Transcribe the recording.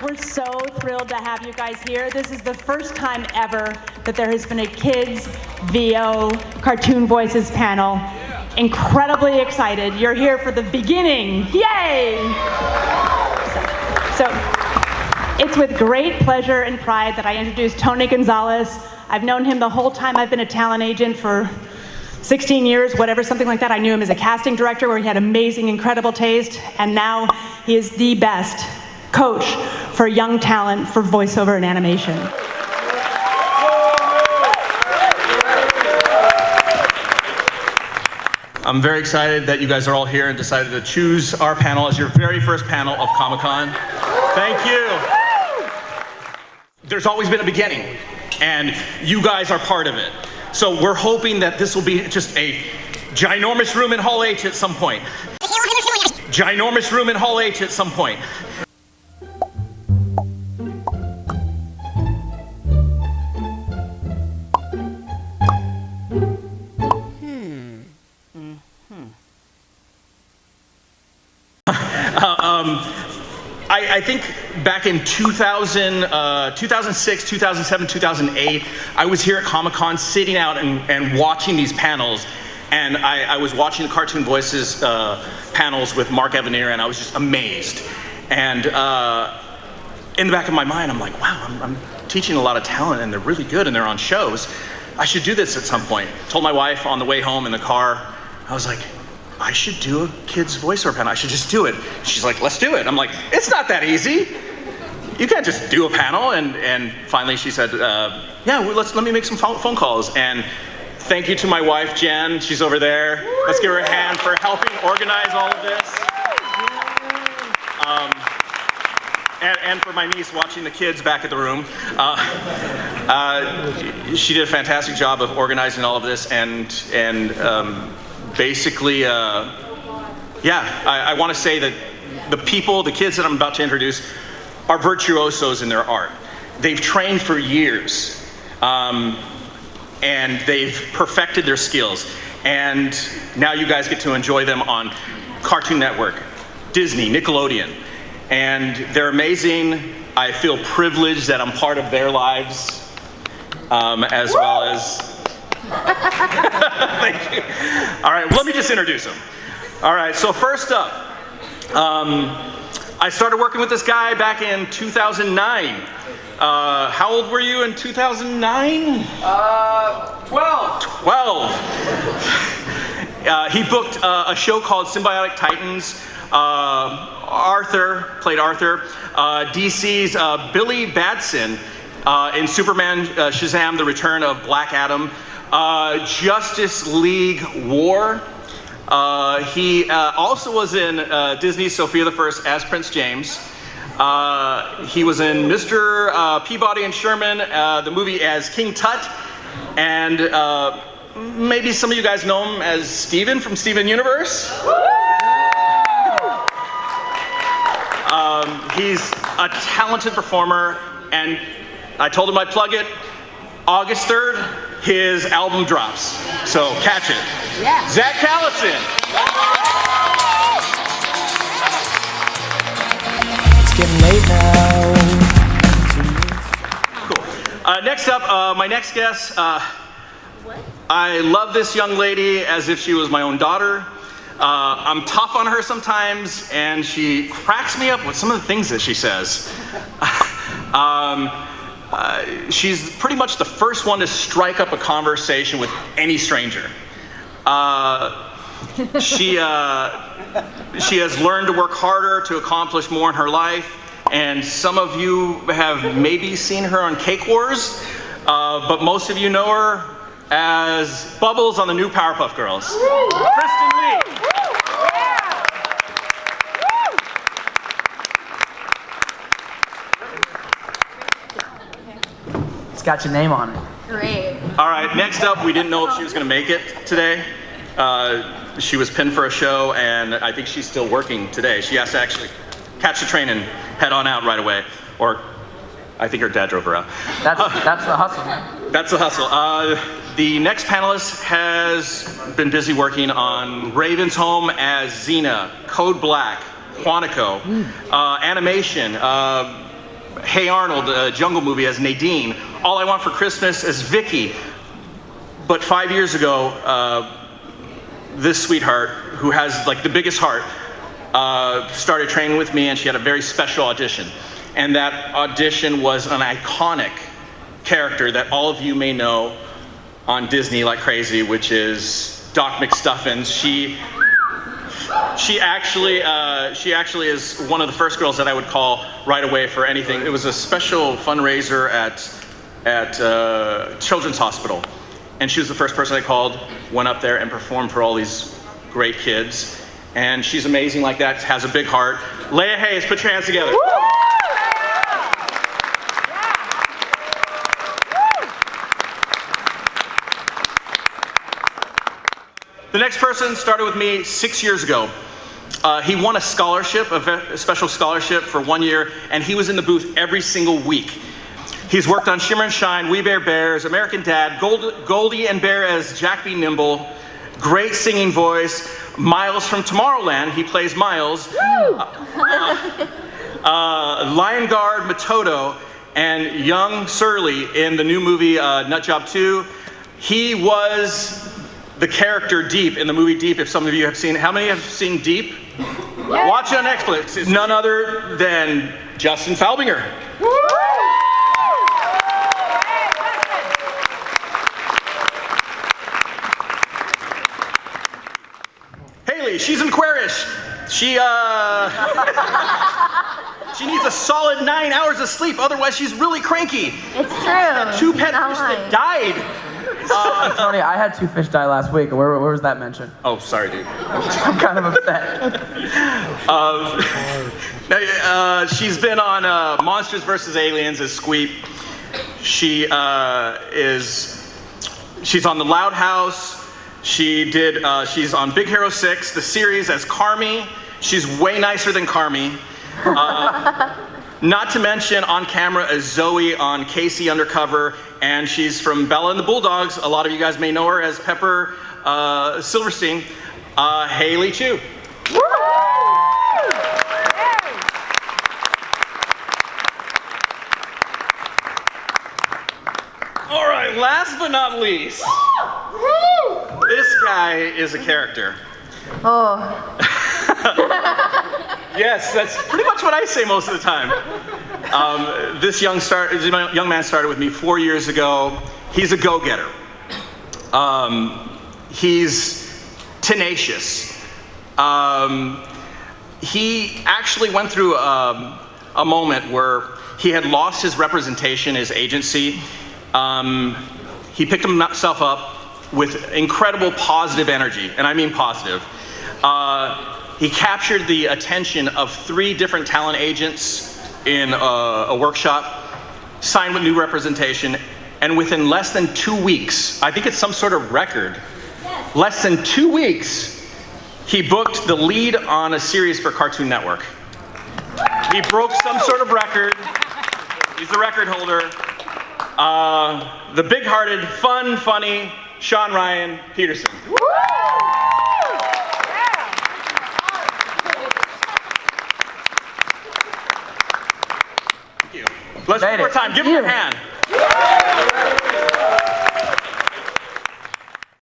We're so thrilled to have you guys here. This is the first time ever that there has been a KidsVO Cartoon Voices panel. Incredibly excited. You're here for the beginning. Yay! So it's with great pleasure and pride that I introduce Tony Gonzales. I've known him the whole time I've been a talent agent for 16 years, whatever, something like that. I knew him as a casting director where he had amazing, incredible taste, and now he is the best coach for young talent for voiceover and animation. I'm very excited that you guys are all here and decided to choose our panel as your very first panel of Comic-Con. Thank you. There's always been a beginning, and you guys are part of it. So we're hoping that this will be just a ginormous room in Hall H at some point. Ginormous room in Hall H at some point. I think back in 2006, 2007, 2008, I was here at Comic-Con sitting out and watching these panels, and I was watching the Cartoon Voices panels with Mark Evanier, and I was just amazed. And in the back of my mind, I'm like, wow, I'm teaching a lot of talent, and they're really good, and they're on shows. I should do this at some point. Told my wife on the way home in the car, I was like, I should do a kids voiceover panel. I should just do it. She's like, let's do it. I'm like, it's not that easy. You can't just do a panel. And finally she said, yeah, let me make some phone calls. And thank you to my wife, Jen. She's over there. Let's give her a hand for helping organize all of this. And for my niece watching the kids back at the room. She did a fantastic job of organizing all of this, and basically, yeah, I want to say that the kids that I'm about to introduce, are virtuosos in their art. They've trained for years, and they've perfected their skills. And now you guys get to enjoy them on Cartoon Network, Disney, Nickelodeon. And they're amazing. I feel privileged that I'm part of their lives, as well as... Thank you. All right, let me just introduce them. All right, so first up, I started working with this guy back in 2009. How old were you in 2009? 12. 12. He booked a show called Symbiotic Titans. Arthur, played Arthur. DC's Billy Batson in Superman, Shazam, The Return of Black Adam. Justice League War. He also was in Disney's Sophia the First as Prince James. He was in Mr. Peabody and Sherman, the movie as King Tut. And maybe some of you guys know him as Steven from Steven Universe. He's a talented performer, and I told him I'd plug it. August 3rd, his album drops, so catch it. Yeah. Zach Callison. It's getting late now. Cool. Next up, my next guest. I love this young lady as if she was my own daughter. I'm tough on her sometimes, and she cracks me up with some of the things that she says. She's pretty much the first one to strike up a conversation with any stranger. She has learned to work harder to accomplish more in her life, and some of you have maybe seen her on Cake Wars, but most of you know her as Bubbles on the new Powerpuff Girls. Kristen Li. Got your name on it. Great. All right, next up, we didn't know if she was going to make it today. She was pinned for a show, and I think she's still working today. She has to actually catch the train and head on out right away. Or I think her dad drove her out. That's the hustle, man. That's the hustle. The next panelist has been busy working on Raven's Home as Xena, Code Black, Quantico, animation, Hey Arnold, a Jungle movie as Nadine. All I Want for Christmas as Vicky. But 5 years ago, this sweetheart, who has like the biggest heart, started training with me, and she had a very special audition. And that audition was an iconic character that all of you may know on Disney like crazy, which is Doc McStuffins. She actually is one of the first girls that I would call right away for anything. It was a special fundraiser at Children's Hospital, and she was the first person I called, went up there and performed for all these great kids. And she's amazing like that, has a big heart. Laya Hayes, put your hands together. Woo! The next person started with me 6 years ago. He won a scholarship, a special scholarship for 1 year, and he was in the booth every single week. He's worked on Shimmer and Shine, We Bare Bears, American Dad, Goldie and Bear as Jack B. Nimble, great singing voice, Miles from Tomorrowland, he plays Miles, Lion Guard Matoto, and young Surly in the new movie Nutjob 2. He was the character Deep in the movie Deep, if some of you have seen. How many have seen Deep? Yeah. Watch it on Netflix. It's none other than Justin Felbinger. Haley, she's in Aquarius. She needs a solid 9 hours of sleep, otherwise she's really cranky. It's true. 2 pet fish that died. Tony, I had 2 fish die last week. Where was that mentioned? Oh, sorry, dude. I'm kind of upset. She's been on Monsters vs. Aliens as Squeep. She's on The Loud House. She's on Big Hero 6, the series as Carmi. She's way nicer than Carmi. Not to mention on camera as Zoe on Casey Undercover, and she's from Bella and the Bulldogs. A lot of you guys may know her as Pepper Silverstein. Haley Chu. All right, last but not least, this guy is a character. Oh. Yes, that's pretty much what I say most of the time. This young man started with me 4 years ago. He's a go-getter. He's tenacious. He actually went through a moment where he had lost his representation, his agency. He picked himself up with incredible positive energy, and I mean positive. He captured the attention of 3 different talent agents in a workshop, signed with new representation, and within less than 2 weeks, I think it's some sort of record, less than 2 weeks, he booked the lead on a series for Cartoon Network. He broke some sort of record. He's the record holder. The big-hearted, fun, funny Sean Ryan Petersen. Let's one more time. Give him a hand.